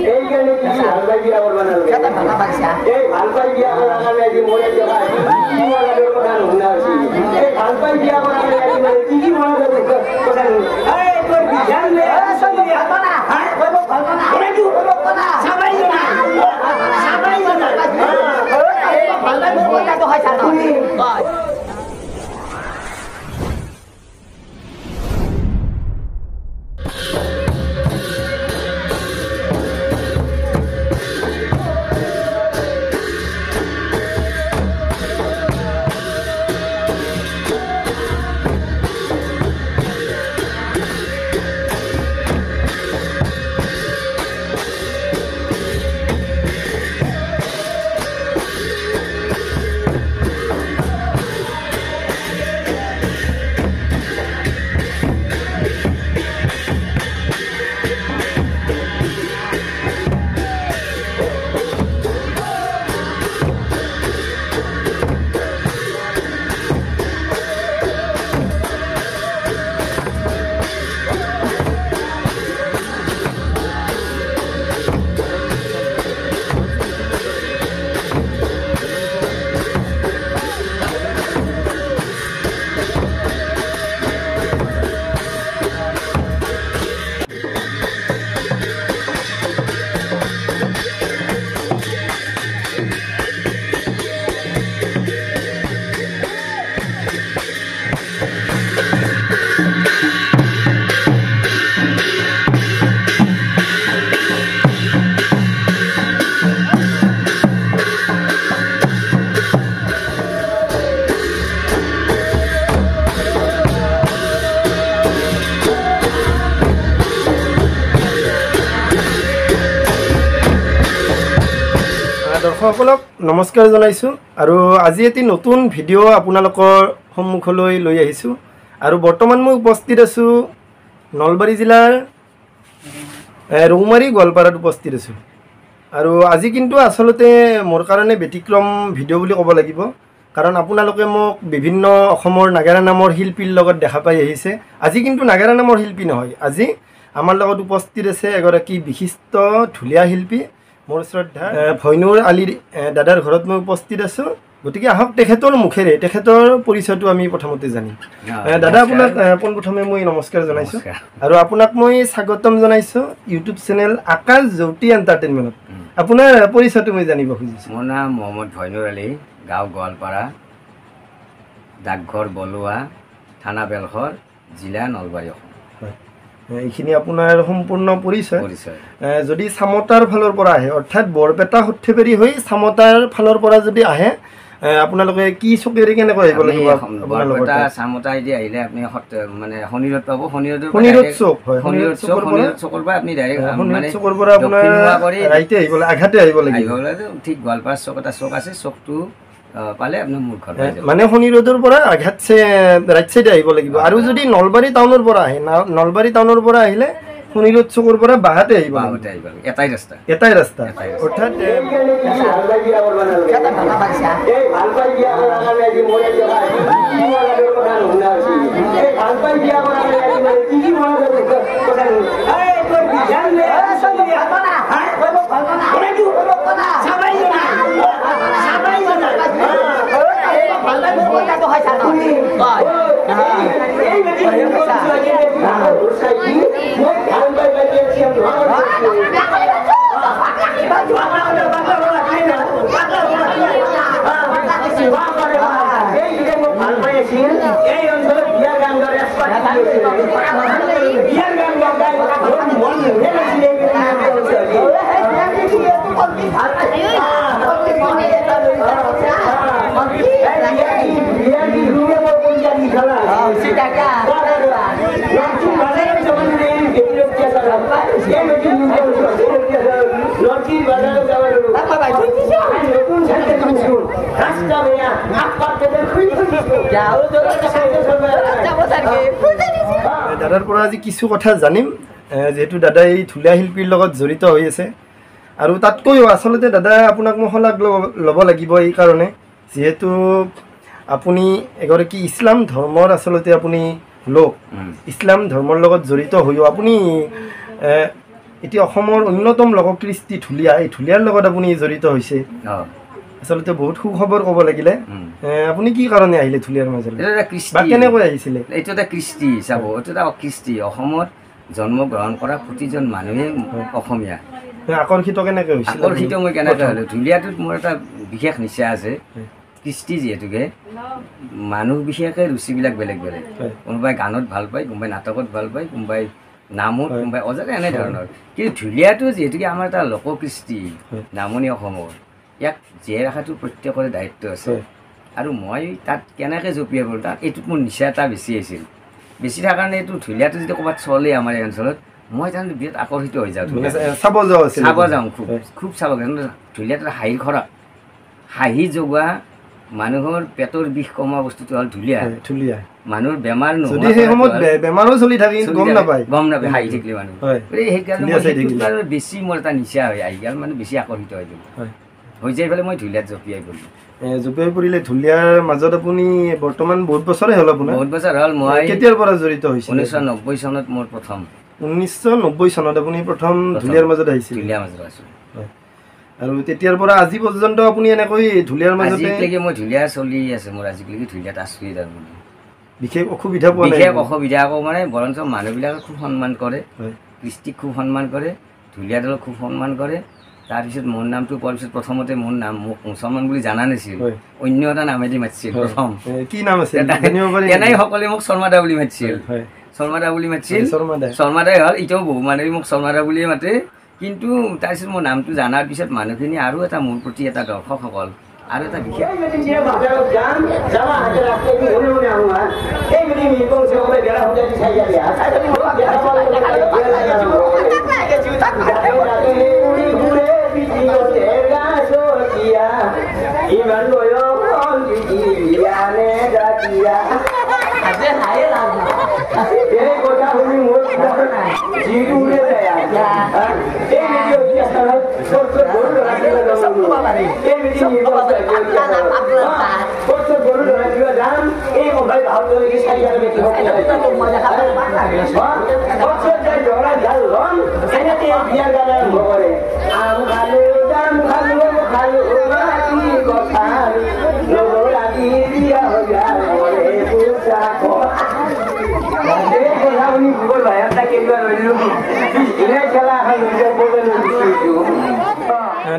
এই কাৰণে কি ভাল পাই বিয়া কৰবা নালাগে কেটা ভালা পাইছা এই ভাল পাই বিয়া কৰাৰ কাৰণে আজি মৰে যোৱা কি মৰাৰ কথা নুশুনা হৈছি এই ভাল পাই বিয়া কৰাৰ কাৰণে আজি মানে কি মৰাৰ কথা নুশুনা এই তোৰ বিধান নে সব ভাল না হ্যাঁ সব ভাল না ওরে কি কথা সবাই না সবাই না এই ভাল না কথা তো হয় জানো দৰ্শকসকলক নমস্কাৰ জনাইছোঁ আৰু আজি এটি নতুন ভিডিঅ' আপোনালোকৰ সন্মুখলৈ লৈ আহিছোঁ আৰু বৰ্তমান মই উপস্থিত আছোঁ নলবাৰী জিলাৰ ৰৌমাৰী গোৱালপাৰাত উপস্থিত আছোঁ আৰু আজি কিন্তু আচলতে মোৰ কাৰণে ব্যতিক্ৰম ভিডিঅ' বুলি ক'ব লাগিব কাৰণ আপোনালোকে মোক বিভিন্ন অসমৰ নাগাৰা নামৰ শিল্পীৰ লগত দেখা পাই আহিছে আজি কিন্তু নাগাৰা নামৰ শিল্পী নহয় আজি আমাৰ লগত উপস্থিত আছে এগৰাকী বিশিষ্ট ঢুলীয়া শিল্পী মোৰ শ্ৰদ্ধা ভৈনুৰ আলীৰ দাদাৰ ঘৰত মই উপস্থিত আছোঁ গতিকে আহক তেখেতৰ মুখেৰে তেখেতৰ পৰিচয়টো আমি প্ৰথমতে জানিম দাদা আপোনাক পোনপ্ৰথমে মই নমস্কাৰ জনাইছোঁ আৰু আপোনাক মই স্বাগতম জনাইছোঁ ইউটিউব চেনেল আকাশ জ্যোতি এণ্টাৰটেইনমেণ্টত আপোনাৰ পৰিচয়টো মই জানিব খুজিছোঁ মোৰ নাম মহম্মদ ভৈনুৰ আলী গাঁও গোৱালপাৰা ডাকঘৰ বলুৱা থানা বেলঘৰ জিলা নলবাৰী অসম এইখিনি আপোনাৰ সম্পূৰ্ণ পৰিচয় যদি চামতাৰ ফালৰ পৰা আহে অৰ্থাৎ বৰপেটা সৰ্থেবাৰী হৈ চামতাৰ ফালৰ পৰা যদি আহে আপোনালোকে কি চকেৰে কেনেকৈ আহিব লাগিব বৰপেটা চামতাইদি আহিলে আপুনি মানে শনিৰত পাব শনিৰৰ চক হয় শনিৰৰ চকৰ পৰা আপুনি ডাইৰেক্ট মানে চকৰ পৰা আপোনাৰ ৰাইটে আহিব আঘাতে আহিব লাগিব ঠিক গোৱালপাৰা চক এটা চক আছে চকটো পালে আপোনাৰ মোৰ ঘৰ মানে শনি ৰোডৰ পৰা আঘাত ৰাইট চাইডে আহিব লাগিব আৰু যদি নলবাৰী টাউনৰ পৰা আহে নলবাৰী টাউনৰ পৰা আহিলে শনি ৰোড চকৰ পৰা বাহাতে আহিব এটাই ৰাস্তা অৰ্থাৎ কেটা ভালা পাইছা এই ভাল পাই বিয়া কৰাৰ কাৰণে আজি মৰে যোৱা কি মৰাৰ কথা নুশুনা হৈছি এই ভাল পাই বিয়া কৰাৰ কাৰণে আজি মানে কি মৰাৰ কথা নুশুনা এই তোৰ বিধান নে সব ভাল না হ্যাঁ সব ভাল না ওরে কি কথা সবাই না সবাই না এই ভাল না কথা তো হয় জানো এই বেটি না উসাই মই ভাল পাই বাকি আছি এই অঞ্চলত বিয়াৰ গান গাই বিয়াৰ গান গাই মন দাদাৰ পৰা আজি কিছু কথা জানিম যেহেতু দাদাই ঢুলীয়া শিল্পীৰ লগত জড়িত হৈ আছে আৰু তাতকৈও আচলতে দাদা আপোনাক মই শলাগ ল'ব লাগিব এই কাৰণে যেহেতু আপুনি এগৰাকী ইছলাম ধৰ্মৰ আচলতে আপুনি লোক ইছলাম ধৰ্মৰ লগত জড়িত হৈও আপুনি এতিয়া অসমৰ অন্যতম লোককৃষ্টি ঢুলীয়া, এই ঢুলীয়াৰ লগত আপুনি জড়িত হৈছে। আচলতে বহুত সুখবৰ ক'ব লাগিলে। আপুনি কি কাৰণে আহিলে ঢুলীয়াৰ মাজলৈ? এইটো এটা কৃষ্টি বা কেনেকৈ আহিছিলে? এইটো এটা কৃষ্টি চাব, এইটো এটা কৃষ্টি। অসমত জন্মগ্ৰহণ কৰা প্ৰতিজন মানুহে অসমীয়া। আকৰ্ষিত কেনেকৈ হৈছিল? আকৰ্ষিত মই কেনেকৈ হ'লোঁ, ঢুলীয়াটোত মোৰ এটা বিশেষ নিচা আছে। কৃষ্টি যিহেতুকে মানুহ বিশেষে ৰুচিবিলাক বেলেগ বেলেগ। কোনোবাই গানত ভাল পায়, কোনোবাই নাটকত ভাল পায়, কোনোবাই নামত, কোনোবাই অজাতে এনেধৰণৰ। কিন্তু ঢুলীয়াটো যিহেতুকে আমাৰ এটা লোককৃষ্টি নামনি অসমৰ, ইয়াক জীয়াই ৰখাটো প্ৰত্যেকৰে দায়িত্ব আছে। আৰু মই তাত কেনেকৈ জঁপিয়াই গ'লোঁ, তাত এইটোত মোৰ নিচা এটা বেছি আছিল। বেছি থকাৰ কাৰণে এইটো ঢুলীয়াটো যদি ক'ৰবাত চলে আমাৰ এই অঞ্চলত, মই তাৰমানে বিৰাট আকৰ্ষিত হৈ যাওঁ। চাব যাওঁ খুব চাব যাওঁ। ঢুলীয়াটো হাঁহিৰ খৰাক, হাঁহি জগোৱা, মানুহৰ পেটৰ বিষ কমোৱা বস্তুটো হ'ল ঢুলীয়া। মানুহৰ বেমাৰ বেমাৰো চলি থাকে, গম নাপায় হাঁহি থাকিলে মানুহ। সেইকাৰণে বেছি মোৰ এটা নিচা হয়, আহি গ'ল মানে বেছি আকৰ্ষিত হৈ গ'ল। হৈ যাই পেলাই মই ঢুলীয়াত জঁপিয়াই গ'লোঁ। জঁপিয়াই পৰিলে। ঢুলীয়াৰ মাজত আপুনি বৰ্তমান বহুত বছৰে হ'ল আপোনাৰ? বহুত বছৰ হ'ল। মই কেতিয়াৰ পৰা জড়িত হৈছিল? 1990 চনত মোৰ প্ৰথম। 1990 চনত আপুনি প্ৰথম ঢুলীয়াৰ মাজত আহিছিল? ঢুলীয়াৰ মাজত আছোঁ। আৰু তেতিয়াৰ পৰা আজি পৰ্যন্ত আপুনি এনেকৈ ঢুলীয়াৰ মাজতে? আজিলৈকে মই ঢুলীয়া চলি আছে মোৰ, আজিলৈকে ঢুলীয়াত আছোঁৱেই। তাৰমানে বিশেষ অসুবিধা পোৱা নাই? বিশেষ অসুবিধা আকৌ মানে বৰঞ্চ মানুহবিলাকে খুব সন্মান কৰে, কৃষ্টিক খুব সন্মান কৰে, ঢুলীয়া দলক খুব সন্মান কৰে। তাৰপিছত মোৰ নামটো পোৱাৰ পিছত প্ৰথমতে মোৰ নাম মোক মুছলমান বুলি জানা নাছিল, অন্য এটা নামেদি মাতিছিল প্ৰথম। কি নাম আছিল? এনেই সকলোৱে মোক শৰ্মাদা বুলি মাতিছিল, শৰ্মাদা বুলি মাতিছিল। শৰ্মাদাই হ'ল, এতিয়াও বহু মানুহে মোক শৰ্মাদা বুলিয়ে মাতে। কিন্তু তাৰপিছত মোৰ নামটো জনাৰ পিছত মানুহখিনি আৰু এটা মোৰ প্ৰতি এটা দৰ্শকসকল আৰু এটা বিশেষ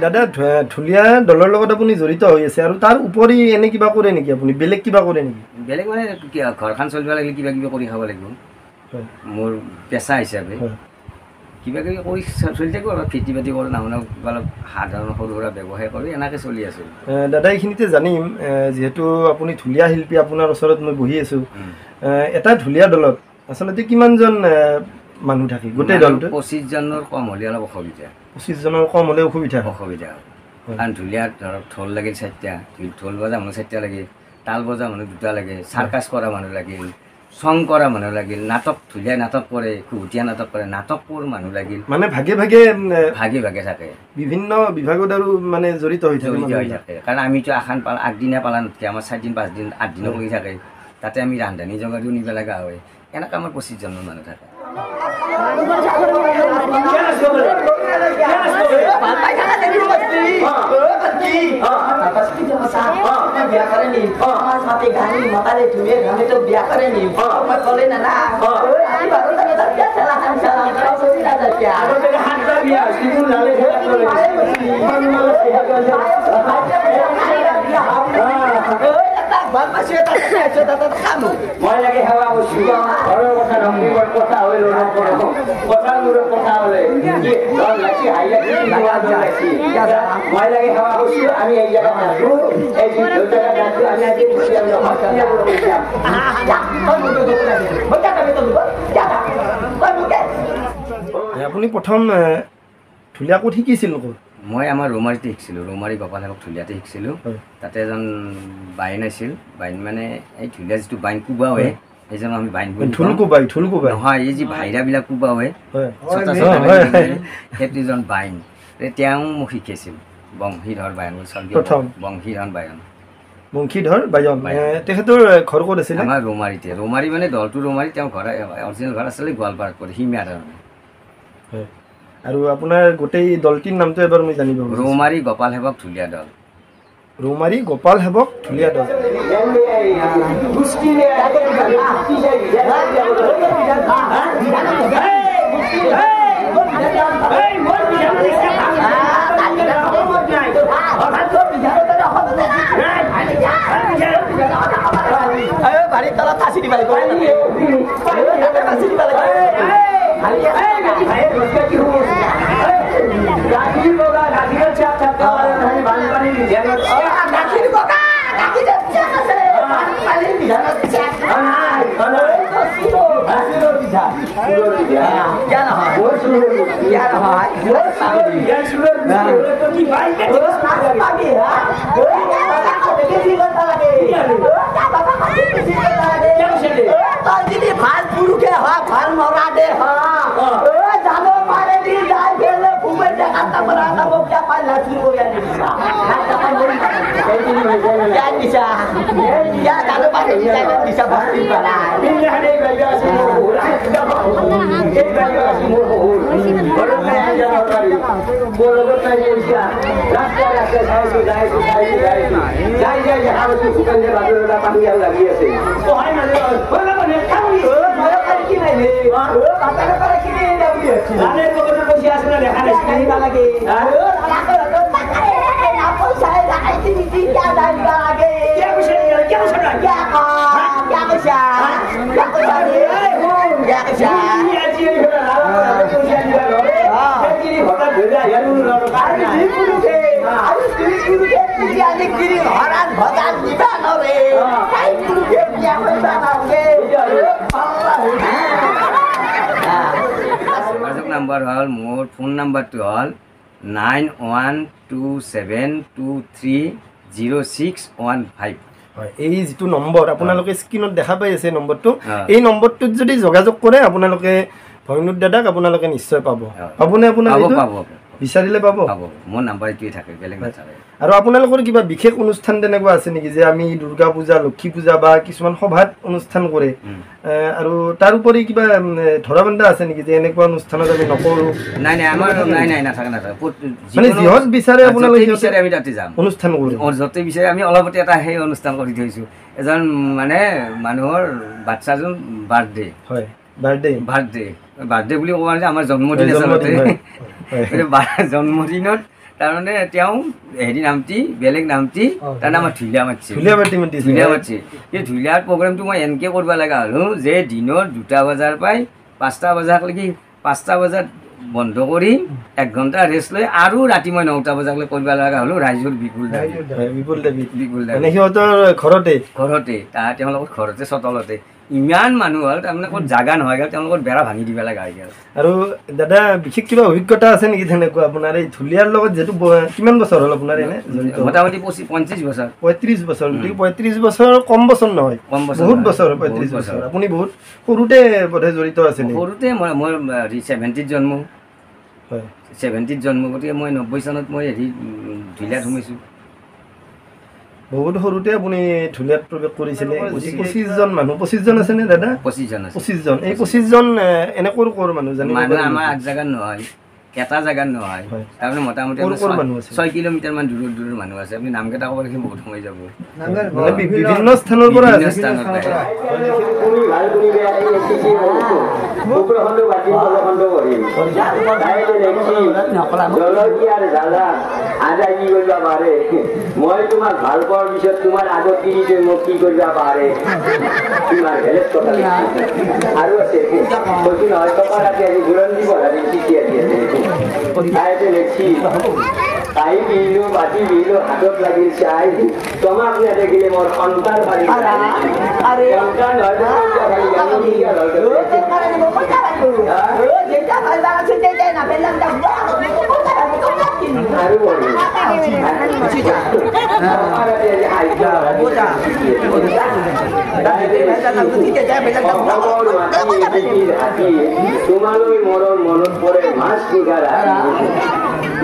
দাদা, ঢুলীয়া দলৰ লগত আপুনি জড়িত হৈ আছে আৰু তাৰ উপৰি এনে কিবা কৰে নেকি আপুনি? বেলেগ কিবা কৰে নেকি? বেলেগ মানে ঘৰখন চলিব লাগিলে কিবা কিবি কৰি খাব লাগিব। মোৰ পেচা হিচাপে কিবা কিবি কৰি চলি থাকোঁ। অলপ খেতি বাতি কৰোঁ, নামনা অলপ সাধাৰণ সৰু সুৰা ব্যৱসায় কৰি এনেকৈ চলি আছোঁ। দাদা, এইখিনিতে জানিম, যিহেতু আপুনি ঢুলীয়া শিল্পী, আপোনাৰ ওচৰত মই বহি আছোঁ, এটা ঢুলীয়া দলত আচলতে কিমানজন মানুহ থাকে গোটেই দলটো? 25 জনৰ কম হ'লে অলপ অসুবিধা। 25 জনৰ কম হ'লে অসুবিধা কাৰণ ঢুলীয়াত ধৰক ঢোল লাগিল 4টা, ঢোল বজা মানুহ 4টা লাগে, তাল বজা মানুহ 2টা লাগে, চাৰ্কাছ কৰা মানুহ লাগিল, চং কৰা মানুহ লাগিল, নাটক ঢুলীয়া নাটক কৰে, খুহুতীয়া নাটক কৰে, নাটকৰ মানুহ লাগিল। মানে ভাগে ভাগে থাকে, বিভিন্ন বিভাগত আৰু মানে জড়িত হৈ থাকে। কাৰণ আমিতো আখান আগদিনা পালা নাথাকে, আমাৰ 4 দিন 5 দিন 8 দিনো কৰি থাকে। তাতে আমি ৰান্ধনি জগাৰিও নিব লগা হয়। এনেকৈ আমাৰ 25 জনৰ মানুহ থাকে। মই লাগে সেৱা কৰিছোঁ ঘৰৰ কথা নকৰিবৰ কথা হৈ কথা হ'লে মই লাগে সেৱা কৰিছোঁ। আমি এই জেগাত নাচোঁ, এই জেগাত নাচোঁ। আমি আজি আপুনি প্ৰথম ঢুলীয়া ক'ত শিকিছিল? মই আমাৰ ৰৌমাৰীতে শিকিছিলোঁ, ৰৌমাৰী গোপালক ঢুলীয়াতে শিকিছিলোঁ। তাতে এজন বাইন আছিল, বাইন মানে এই ঢুলীয়া যিটো বাইন কোবা হয় সেইজন আমি বাইন ঢোল কোবাই নহয়, এই যি ভাইৰাবিলাক কোবা হয় সেইটোজন বাইন। তেওঁ মোক শিকাইছিল বংশীধৰ বায়ন, বংশীধৰ বায়ন। তেখেতৰ ঘৰ ক'ত আছিল? আমাৰ ৰৌমাৰীতে। ৰৌমাৰী মানে দলটো ৰৌমাৰী, তেওঁ ঘৰ অৰিজিনেল ঘৰ আছিলে গোৱালপাৰাত পৰে, সীমা ধৰণে। আৰু আপোনাৰ গোটেই দলটিৰ নামটো এবাৰ মই জানিব বিচাৰিছোঁ। ৰৌমাৰী গোপাল সেৱক ঢুলীয়া দল। ৰৌমাৰী গোপাল সেৱক ঢুলীয়া দল। যোগাযোগ নম্বৰ হ'ল মোৰ ফোন নম্বৰটো হ'ল 9127230615। হয়, এই যিটো নম্বৰ আপোনালোকে স্ক্ৰীণত দেখা পাই আছে নম্বৰটো, এই নম্বৰটোত যদি যোগাযোগ কৰে আপোনালোকে ভয়নুৰ দাদাক আপোনালোকে নিশ্চয় পাব। পাবনে? আপোনাৰ বিচাৰিলে পাব। মোৰ নাম্বাৰ এইটোৱে থাকে, বেলেগ নাথাকে। আৰু আপোনালোকৰ কিবা বিশেষ অনুষ্ঠান তেনেকুৱা আছে নেকি যে আমি দুৰ্গা পূজা, লক্ষী পূজা বা কিছুমান সভাত অনুষ্ঠান কৰে, আৰু তাৰ উপৰি কিবা ধৰা বান্ধা আছে নেকি যে এনেকুৱা অনুষ্ঠানত আমি নকৰোঁ? নাই নাই, আমাৰ নাই নাই, নাথাকে নাথাকে। মানে যিহত বিচাৰে আপোনালোকে বিচাৰে আমি তাতে যাম, অনুষ্ঠান কৰোঁ। য'তে বিচাৰে আমি অলপতে এটা সেই অনুষ্ঠান কৰি থৈছোঁ। এজন মানে মানুহৰ বাচ্ছাজন বাৰ্থডে, হয়, বাৰ্থডে বুলি ক'ব যে আমাৰ জন্মদিন আচলতে। জন্মদিনত তাৰমানে তেওঁ হেৰি নামটি, বেলেগ নামটি, তাৰমানে আমাৰ ঢুলীয়া মাতিছে। সেই ঢুলীয়াৰ প্ৰগ্ৰেমটো মই এনেকৈ কৰিব লগা হ'লোঁ যে দিনত 2টা বজাৰ পৰাই 5টা বজালৈকে, 5টা বজাত বন্ধ কৰি 1 ঘণ্টা ৰেষ্ট লৈ আৰু ৰাতি মই 9টা বজালৈ কৰিব লগা হ'লোঁ। ৰাইজৰ বিপুল সিহঁতৰ ঘৰতে তেওঁলোকৰ ঘৰতে চোতালতে ইমান মানুহ হ'ল, তাৰমানে ক'ত জাগা নহয় গ'ল, তেওঁলোকৰ বেৰা ভাঙি দিব লগা হৈ গ'ল। আৰু দাদা বিশেষ কিবা অভিজ্ঞতা আছে নেকি তেনেকুৱা আপোনাৰ এই ঢুলীয়াৰ লগত? যিহেতু কিমান বছৰ হ'ল আপোনাৰ এনে? মোটামুটি 35 বছৰ। 35 বছৰ। 35 বছৰ কম বছৰ নহয়, বহুত বছৰ। 35 বছৰ আপুনি বহুত সৰুতে বোধহয় জড়িত আছিল? সৰুতে মই 70ত জন্ম। হয়, 70ত জন্ম, গতিকে মই 90 চনত মই হেৰি ঢুলীয়াত সোমাইছোঁ। বহুত সৰুতে আপুনি ঢুলীয়াত প্ৰৱেশ কৰিছিলে। 25জন মানুহ, 25জন আছেনে দাদা? 25জন আছে। 25জন। এই 25জন এনে ক'ৰ মানুহ জানিব? মানুহ আমাৰ 8 জেগাত নহয়, এটা জেগাত নহয়, তাৰমানে মোটামুটি 6 কিলোমিটাৰমান দূৰৰ মানুহ আছে। আপুনি নামকেইটা ক'ব লাগি বহুত সময় যাব। বিভিন্ন স্থানৰ পৰা আছে। মই তোমাক ভাল পোৱাৰ পিছত তোমাৰ আগত তিৰিটোৱে মোক কি কৰিব পাৰে, তোমাৰ বেলেগ কথা আৰু আছে। কৈছো নহয়, টকা ৰাতি আজি বুৰঞ্জী পঢ়াৰি চিঠি আদি আছে, তাইতে লেখি তাই বিলো বাটি বিলো হাতত লাগিল চাই, তোমাক নেদেখিলে মোৰ সন্তান ভাবি সন্তান তোমালৈ মৰম মনত পৰে মাছ নিশা ৰাতি,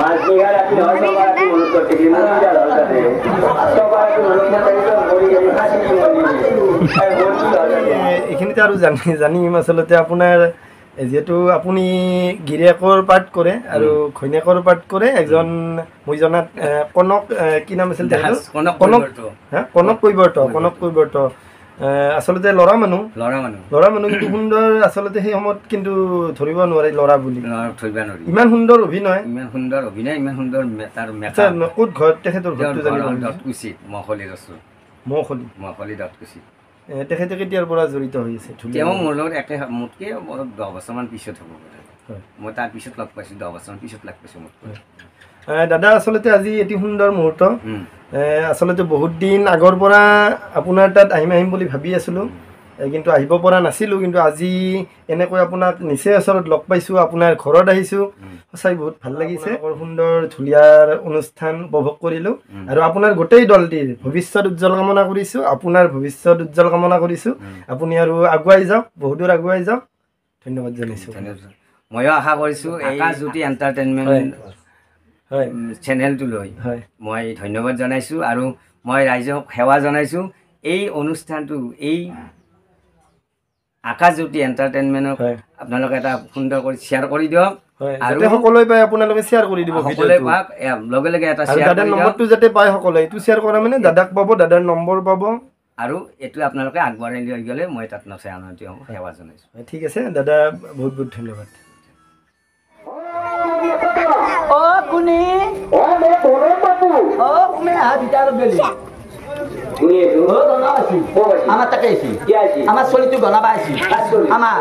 মাছ নিশা ৰাতি নহয় চবাৰাতি মনত কৰিছিল মৰিয়া হ'ল তাতে চবাৰাতি মনত মৰি এইখিনিতে আৰু জানিম আচলতে আপোনাৰ যিহেতু আপুনি গিৰিয়েকৰ পাৰ্ট কৰে আৰু ঘৈণীয়েকৰ পাৰ্ট কৰে এজন মই জনাত কনক কি নাম আছিল কনক কৈবৰ্ত আচলতে ল'ৰা মানুহ কিন্তু সুন্দৰ আচলতে সেই সময়ত কিন্তু ধৰিব নোৱাৰে ল'ৰা বুলি ইমান সুন্দৰ অভিনয় ইমান সুন্দৰ ক'ত ঘৰত তেখেতৰ ঘৰটো জানিব তেখেতে কেতিয়াৰ পৰা জড়িত হৈ আছে তেওঁ মোৰ লগত মোতকৈ 10 বছৰমান পিছত হ'ব মই তাৰ পিছত লগ পাইছোঁ 10 বছৰমান পিছত লগ পাইছোঁ দাদা আচলতে আজি এটি সুন্দৰ মুহূৰ্ত আচলতে বহুত দিন আগৰ পৰা আপোনাৰ তাত আহিম বুলি ভাবি আছিলোঁ কিন্তু আহিব পৰা নাছিলোঁ কিন্তু আজি এনেকৈ আপোনাক নিচেই ওচৰত লগ পাইছোঁ আপোনাৰ ঘৰত আহিছোঁ সঁচাই বহুত ভাল লাগিছে বৰ সুন্দৰ ধুলীয়াৰ অনুষ্ঠান উপভোগ কৰিলোঁ আৰু আপোনাৰ গোটেই দলটিৰ ভৱিষ্যত উজ্জ্বল কামনা কৰিছোঁ আপোনাৰ ভৱিষ্যত উজ্জ্বল কামনা কৰিছোঁ আপুনি আৰু আগুৱাই যাওক বহুদূৰ আগুৱাই যাওক ধন্যবাদ জনাইছোঁ ময়ো আশা কৰিছোঁ আকাশজ্যোতি এণ্টাৰটেইনমেণ্ট চেনেলটোলৈ মই ধন্যবাদ জনাইছোঁ আৰু মই ৰাইজক সেৱা জনাইছোঁ এই অনুষ্ঠানটো এই আকাশজ্যোতি এণ্টাৰটেইনমেণ্টক আপোনালোকে এটা সুন্দৰ কৰি শ্বেয়াৰ কৰি দিয়ক আৰু সকলোৱে পাই আপোনালোকে শ্বেয়াৰ কৰি দিব সকলোৱে পাওক লগে লগে এটা শ্বেয়াৰ দাদাৰ নম্বৰটো যাতে পায় সকলোৱে এইটো শ্বেয়াৰ কৰা মানে দাদাক পাব দাদাৰ নম্বৰ পাব আৰু এইটো আপোনালোকে আগবঢ়াই লৈ গ'লে মই তাত নচাই আনন্দিত হ'ম সেৱা জনাইছোঁ ঠিক আছে দাদা বহুত বহুত ধন্যবাদ কোনে ভিতৰত গেলি আমাৰ তাকে আমাৰ চলিটো বনাবা আছি আমাৰ